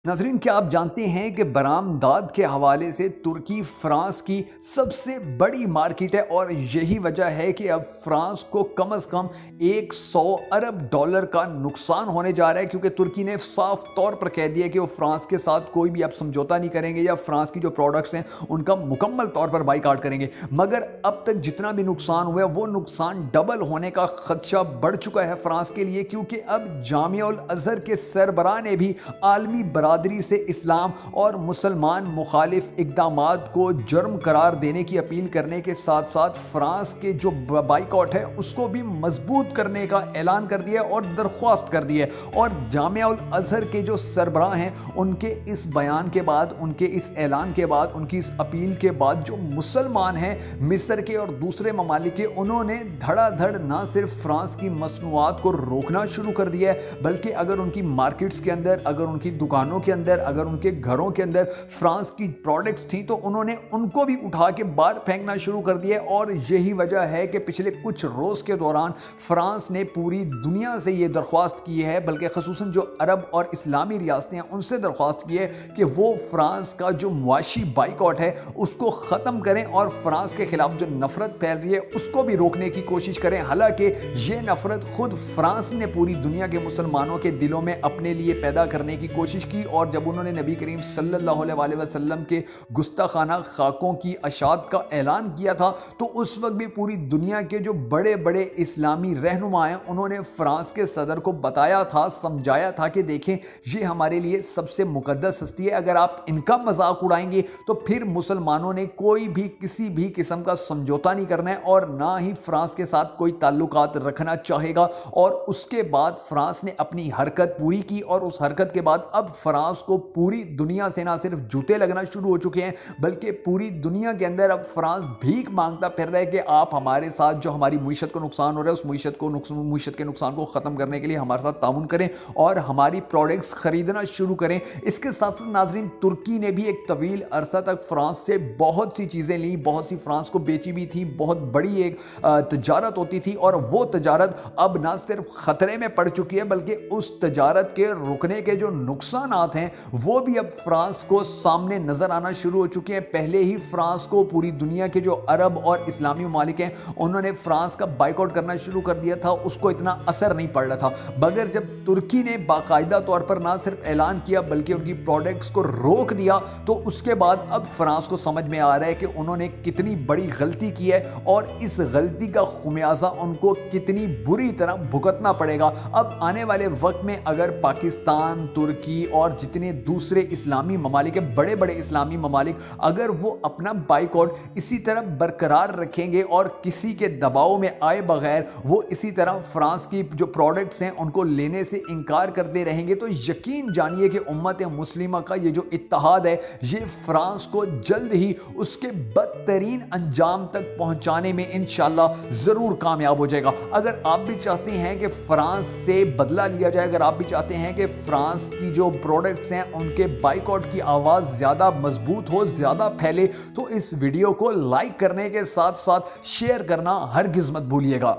नाज़रीन, क्या आप जानते हैं कि बरामदात के हवाले से तुर्की फ्रांस की सबसे बड़ी मार्केट है और यही वजह है कि अब फ्रांस को कम से कम 100 अरब डॉलर का नुकसान होने जा रहा है, क्योंकि तुर्की ने साफ तौर पर कह दिया कि वो फ्रांस के साथ कोई भी अब समझौता नहीं करेंगे या फ्रांस की जो प्रोडक्ट्स हैं उनका मुकम्मल तौर पर बाइकाट करेंगे। मगर अब तक जितना भी नुकसान हुआ है वो नुकसान डबल होने का खदशा बढ़ चुका है फ्रांस के लिए, क्योंकि अब जामिया अज़हर के सरबराह ने भी आलमी बरादरी से इस्लाम और मुसलमान मुखालिफ इक़दामात को जुर्म करार देने की अपील करने के साथ साथ फ्रांस के जो बाइकॉट है उसको भी मजबूत करने का ऐलान कर दिया और दरख्वास्त कर दी है। और जामिया अज़हर के जो सरबराह हैं उनके इस बयान के बाद, उनके इस ऐलान के बाद, उनकी इस अपील के बाद जो मुसलमान हैं मिस्र के और दूसरे ममालिक के, उन्होंने धड़ाधड़ ना सिर्फ फ्रांस की मसनूआत को रोकना शुरू कर दिया है, बल्कि अगर उनकी मार्केट्स के अंदर, अगर उनकी दुकानों के अंदर, अगर उनके घरों के अंदर फ्रांस की प्रोडक्ट्स थी तो उन्होंने उनको भी उठा के बाहर फेंकना शुरू कर दिया। और यही वजह है कि पिछले कुछ रोज़ के दौरान फ्रांस ने पूरी दुनिया से ये दरख्वास्त की है, बल्कि खसूसन जो अरब और इस्लामी रियासतें हैं उनसे दरख्वास्त की है कि वो फ्रांस का जो मुआशी बाइकॉट है उसको ख़त्म करें और फ्रांस के खिलाफ जो नफरत फैल रही है उसको भी रोकने की कोशिश करें। हालांकि ये नफरत खुद फ्रांस ने पूरी दुनिया के मुसलमानों के दिलों में अपने लिए पैदा करने की कोशिश की, और जब उन्होंने नबी करीम सल्लल्लाहु अलैहि वसल्लम के गुस्ताखाना खाकों की अशात का ऐलान किया था तो उस वक्त भी पूरी दुनिया के जो बड़े बड़े इस्लामी रहनुमा हैं उन्होंने फ्रांस के सदर को बताया था, समझाया था कि देखें ये हमारे लिए सबसे मुकद्दस हस्ती है, अगर आप इनका मजाक उड़ाएंगे तो फिर मुसलमानों ने कोई भी किसी भी किस्म का समझौता नहीं करना है और ना ही फ्रांस के साथ कोई ताल्लुकात रखना चाहेगा। और उसके बाद फ्रांस ने अपनी हरकत पूरी की और उस हरकत के बाद अब फ्रांस को पूरी दुनिया से ना सिर्फ जूते लगना शुरू हो चुके हैं, बल्कि पूरी दुनिया के अंदर अब फ्रांस भीख मांगता फिर रहा है कि आप हमारे साथ जो हमारी मुईशत को नुकसान हो रहा है उस मुईशत के नुकसान को ख़त्म करने के लिए हमारे साथ ताउन करें और हमारी प्रोडक्ट्स खरीदना शुरू करें। इसके साथ साथ नाजरीन, तुर्की ने भी एक तवील अरसा तक फ्रांस से बहुत सी चीज़ें ली, बहुत सी फ्रांस को बेची भी थी, बहुत बड़ी एक तजारत होती थी, और वो तजारत अब ना सिर्फ ख़तरे में पड़ चुकी है बल्कि उस तजारत के रुकने के जो नुकसानात हैं वो भी अब फ्रांस को सामने नजर आना शुरू हो चुके हैं। पहले ही फ्रांस को पूरी दुनिया के जो अरब और इस्लामी ममालिक हैं उन्होंने फ्रांस का बाइकआउट करना शुरू कर दिया था, उसको इतना असर नहीं पड़ रहा था। मगर जब तुर्की ने बाकायदा तौर पर ना सिर्फ ऐलान किया बल्कि उनकी प्रोडक्ट्स को रोक दिया तो उसके बाद अब फ्रांस को समझ में आ रहा है कि उन्होंने कितनी बड़ी गलती की है और इस गलती का खुमियाजा उनको कितनी बुरी तरह भुगतना पड़ेगा। अब आने वाले वक्त में अगर पाकिस्तान, तुर्की और जितने दूसरे इस्लामी ममालिक है, बड़े बड़े इस्लामी ममालिक, अगर वो अपना बाइकआउट इसी तरह बरकरार रखेंगे और किसी के दबाव में आए बगैर वो इसी तरह फ्रांस की जो प्रोडक्ट्स हैं उनको लेने से इनकार करते रहेंगे तो यकीन जानिए कि उम्मत मुस्लिमा का ये जो इत्तेहाद है ये फ्रांस को जल्द ही उसके बदतरीन अंजाम तक पहुंचाने में इंशाल्लाह ज़रूर कामयाब हो जाएगा। अगर आप भी चाहते हैं कि फ्रांस से बदला लिया जाए, अगर आप भी चाहते हैं कि फ्रांस की जो प्रोडक्ट्स हैं उनके बाइकआउट की आवाज़ ज़्यादा मजबूत हो, ज़्यादा फैले, तो इस वीडियो को लाइक करने के साथ साथ शेयर करना हरगिज़ मत भूलिएगा।